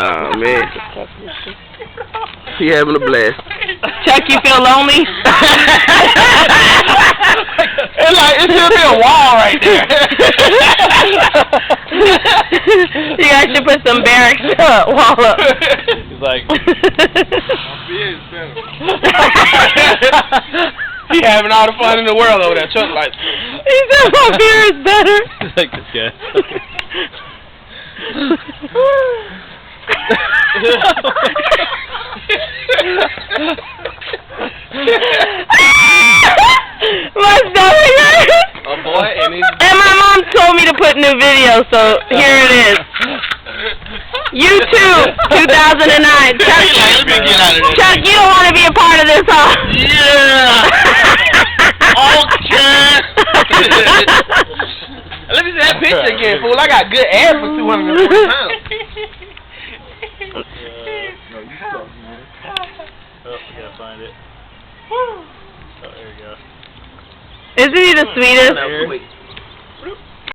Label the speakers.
Speaker 1: Oh man, he having a blast.
Speaker 2: Chuck, you feel lonely?
Speaker 3: It's like it should be a wall right there.
Speaker 2: You guys should put some barracks wall up.
Speaker 3: He's like, he having all the fun in the world over there. Chuck like,
Speaker 2: he said my beer is better.
Speaker 3: He's like this guy.
Speaker 2: My stomach hurts.
Speaker 3: Oh boy,
Speaker 2: and my mom told me to put new videos, so here it is. YouTube 2009. Chuck, you don't want to be a part of this, huh?
Speaker 3: Yeah. Okay. Let me see that picture again, fool. I got good ass for 240 pounds.
Speaker 4: No, you suck, man. Oh, we gotta find it. Oh, there you go.
Speaker 2: Isn't he the sweetest?